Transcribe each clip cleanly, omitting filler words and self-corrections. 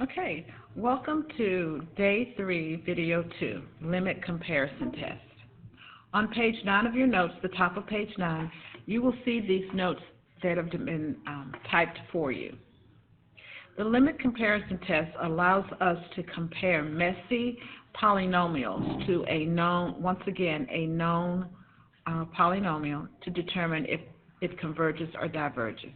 Okay, welcome to Day 3, Video 2, Limit Comparison Test. On page 9 of your notes, the top of page 9, you will see these notes that have been typed for you. The limit comparison test allows us to compare messy polynomials to a known, once again, a known polynomial to determine if it converges or diverges.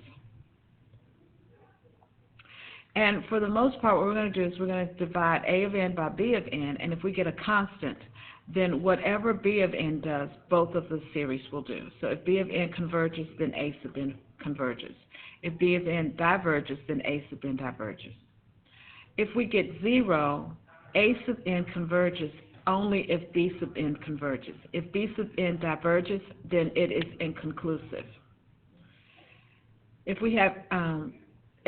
And for the most part, what we're going to do is we're going to divide a of n by b of n, and if we get a constant, then whatever b of n does, both of the series will do. So if b of n converges, then a sub n converges. If b of n diverges, then a sub n diverges. If we get 0, a sub n converges only if b sub n converges. If b sub n diverges, then it is inconclusive. If we have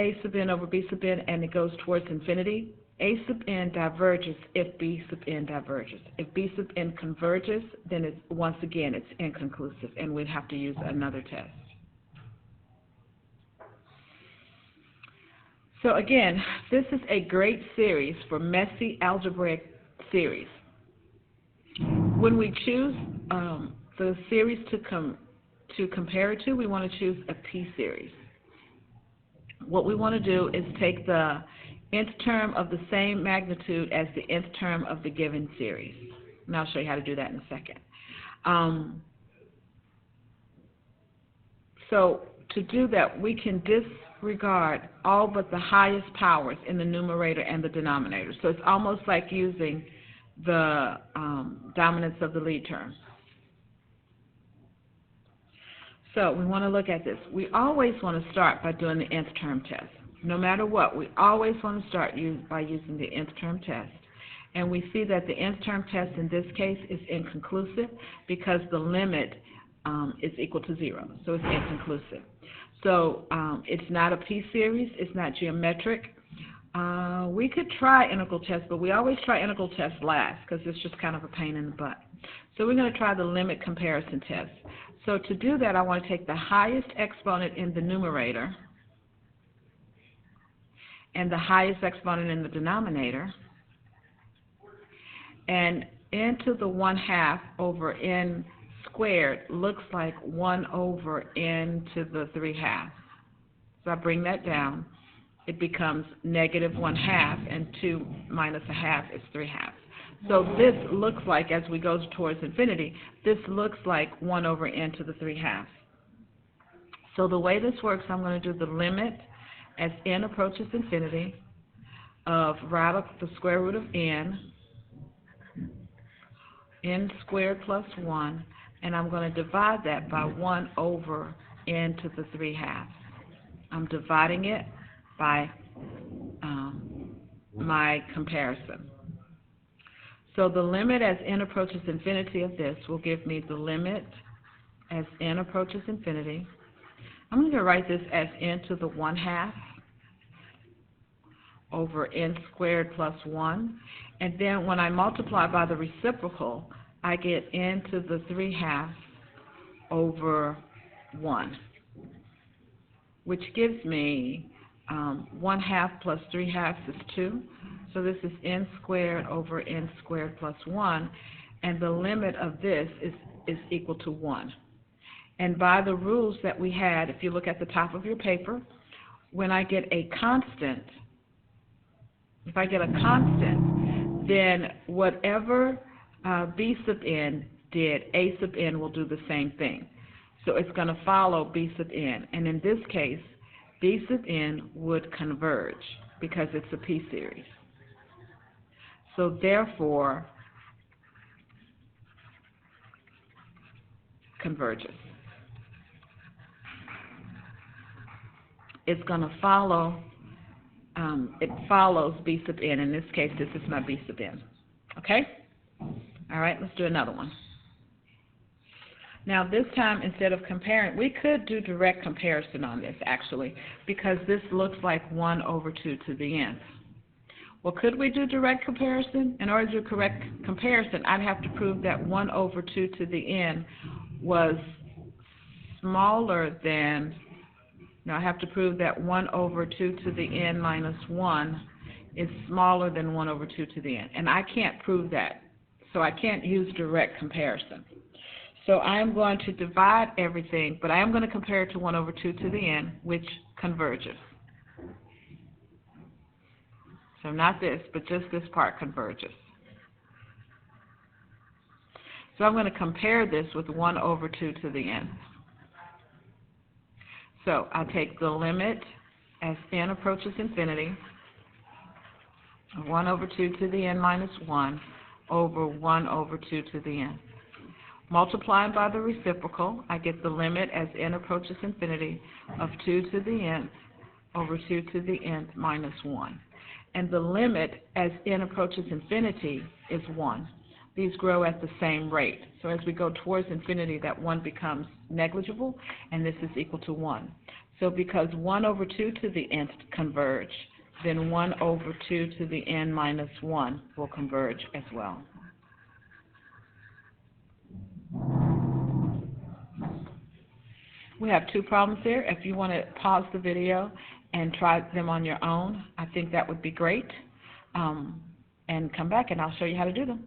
a sub n over b sub n and it goes towards infinity, a sub n diverges if b sub n diverges. If b sub n converges, then it's, once again, it's inconclusive, and we'd have to use another test. So again, this is a great series for messy algebraic series. When we choose the series to compare it to, we want to choose a p-series. What we want to do is take the nth term of the same magnitude as the nth term of the given series. And I'll show you how to do that in a second. So to do that, we can disregard all but the highest powers in the numerator and the denominator. So it's almost like using the dominance of the lead term. So we want to look at this. We always want to start by doing the nth term test. No matter what, we always want to start by using the nth term test. And we see that the nth term test in this case is inconclusive because the limit is equal to 0. So it's inconclusive. So it's not a p-series. It's not geometric. We could try integral tests, but we always try integral tests last because it's just kind of a pain in the butt. So we're going to try the limit comparison test. So to do that, I want to take the highest exponent in the numerator and the highest exponent in the denominator, and into the 1/2 over n squared looks like 1 over n to the 3/2. So I bring that down. It becomes negative 1/2, and 2 minus 1/2 is 3/2. So this looks like, as we go towards infinity, this looks like 1 over n to the 3/2. So the way this works, I'm going to do the limit as n approaches infinity of the square root of n squared plus 1, and I'm going to divide that by 1 over n to the 3/2. I'm dividing it by my comparison. So the limit as n approaches infinity of this will give me the limit as n approaches infinity. I'm going to write this as n to the 1/2 over n squared plus 1. And then when I multiply by the reciprocal, I get n to the 3/2 over 1, which gives me 1/2 plus 3/2 is 2. So this is n squared over n squared plus 1, and the limit of this is equal to 1. And by the rules that we had, if you look at the top of your paper, when I get a constant, if I get a constant, then whatever b sub n did, a sub n will do the same thing. So it's going to follow b sub n, and in this case, b sub n would converge because it's a p-series. So therefore, converges. It's going to follow, it follows b sub n. In this case, this is my b sub n. Okay? All right, let's do another one. Now this time, instead of comparing, we could do direct comparison on this actually, because this looks like 1 over 2 to the nth. Well, could we do direct comparison? In order to do correct comparison, I'd have to prove that 1 over 2 to the n was smaller than, no, I have to prove that 1 over 2 to the n minus 1 is smaller than 1 over 2 to the n. And I can't prove that, so I can't use direct comparison. So I am going to divide everything, but I am going to compare it to 1 over 2 to the n, which converges. So not this, but just this part converges. So I'm going to compare this with 1 over 2 to the n. So I'll take the limit as n approaches infinity, 1 over 2 to the n minus 1 over 1 over 2 to the n. Multiplying by the reciprocal, I get the limit as n approaches infinity of 2 to the nth over 2 to the nth minus 1. And the limit as n approaches infinity is 1. These grow at the same rate. So as we go towards infinity, that 1 becomes negligible, and this is equal to 1. So because 1 over 2 to the nth converge, then 1 over 2 to the n minus 1 will converge as well. We have 2 problems here. If you want to pause the video and try them on your own, I think that would be great. And come back and I'll show you how to do them.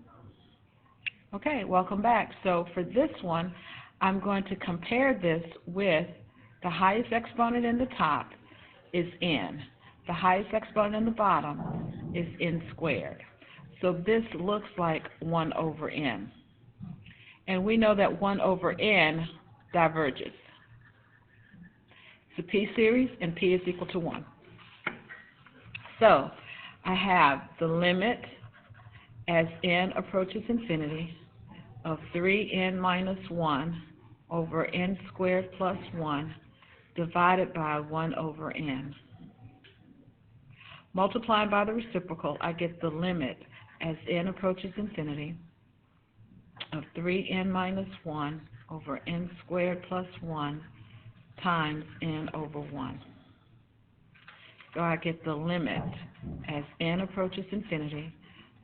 Okay, welcome back. So for this one, I'm going to compare this with the highest exponent in the top is n. The highest exponent in the bottom is n squared. So this looks like 1 over n. And we know that 1 over n diverges. It's a p-series, and p is equal to 1. So I have the limit as n approaches infinity of 3n minus 1 over n squared plus 1 divided by 1 over n. Multiplying by the reciprocal, I get the limit as n approaches infinity of 3n minus 1 over n squared plus 1 times n over 1. So I get the limit as n approaches infinity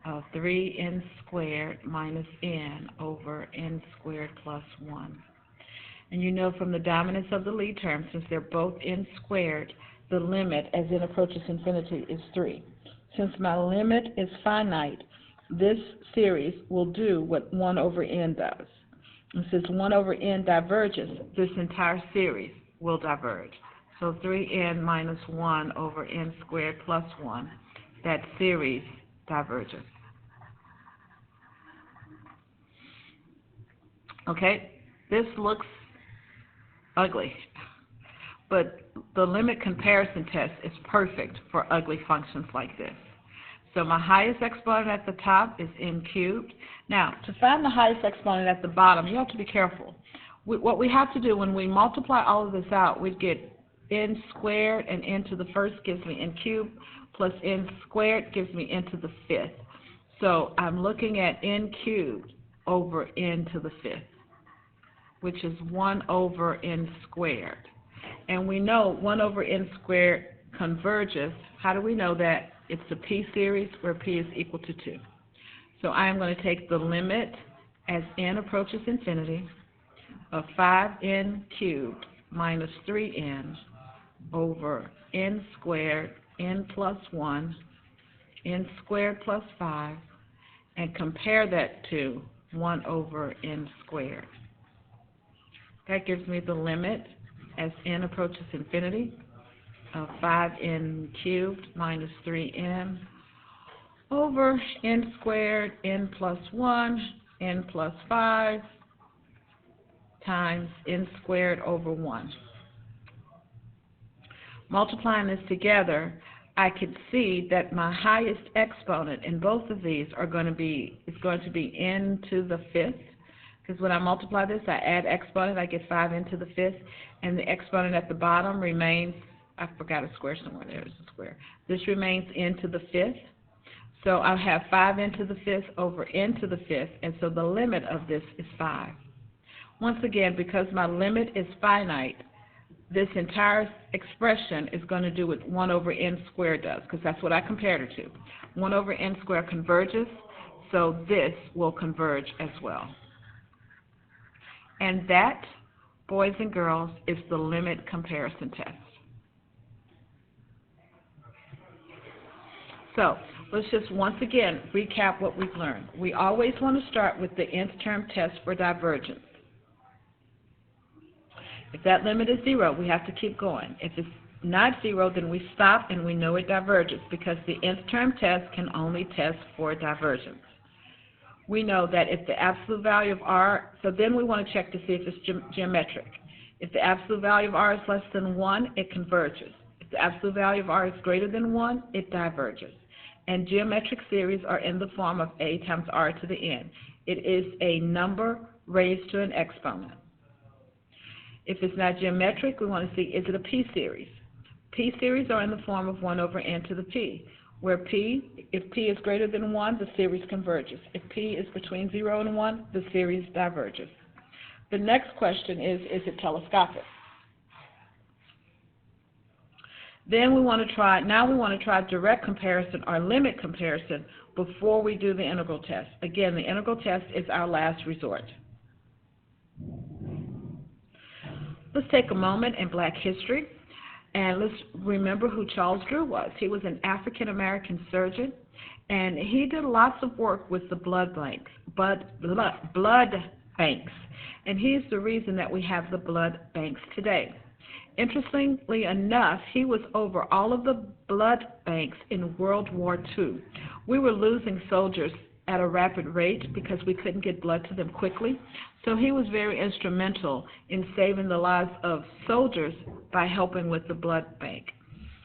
of 3n squared minus n over n squared plus 1. And you know from the dominance of the lead term, since they're both n squared, the limit as n approaches infinity is 3. Since my limit is finite, this series will do what 1 over n does. And since 1 over n diverges, this entire series will diverge. So 3n minus 1 over n squared plus 1, that series diverges. Okay, this looks ugly, but the limit comparison test is perfect for ugly functions like this. So my highest exponent at the top is n cubed. Now, to find the highest exponent at the bottom, you have to be careful. What we have to do when we multiply all of this out, we get n squared, and n to the first gives me n cubed, plus n squared gives me n to the fifth. So I'm looking at n cubed over n to the fifth, which is 1 over n squared. And we know 1 over n squared converges. How do we know that? It's a p-series where p is equal to 2. So I am going to take the limit as n approaches infinity of 5n cubed minus 3n over n squared, n plus 1, n squared plus 5, and compare that to 1 over n squared. That gives me the limit as n approaches infinity of 5n cubed minus 3n over n squared, n plus 1, n plus 5 times n squared over 1. Multiplying this together, I can see that my highest exponent in both of these is going to be n to the fifth, because when I multiply this, I add exponent, I get 5n to the fifth, and the exponent at the bottom remains, I forgot a square somewhere, there's a square. This remains n to the fifth. So I have 5n to the fifth over n to the fifth, and so the limit of this is 5. Once again, because my limit is finite, this entire expression is going to do what 1 over n squared does, because that's what I compared it to. 1 over n squared converges, so this will converge as well. And that, boys and girls, is the limit comparison test. So let's just once again recap what we've learned. We always want to start with the nth term test for divergence. If that limit is 0, we have to keep going. If it's not 0, then we stop and we know it diverges because the nth term test can only test for divergence. We know that if the absolute value of r, so then we want to check to see if it's geometric. If the absolute value of r is less than 1, it converges. If the absolute value of r is greater than 1, it diverges. And geometric series are in the form of a times r to the n. It is a number raised to an exponent. If it's not geometric, we want to see, is it a p-series? P-series are in the form of 1 over n to the p, where if p is greater than 1, the series converges. If p is between 0 and 1, the series diverges. The next question is it telescopic? Then we want to try direct comparison or limit comparison before we do the integral test. Again, the integral test is our last resort. Let's take a moment in Black history and let's remember who Charles Drew was. He was an African-American surgeon, and he did lots of work with the blood banks, and he's the reason that we have the blood banks today. Interestingly enough, he was over all of the blood banks in World War II. We were losing soldiers at a rapid rate because we couldn't get blood to them quickly. So he was very instrumental in saving the lives of soldiers by helping with the blood bank.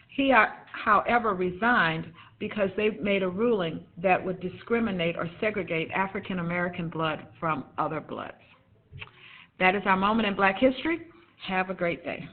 He, however, resigned because they made a ruling that would discriminate or segregate African American blood from other bloods. That is our moment in Black history. Have a great day.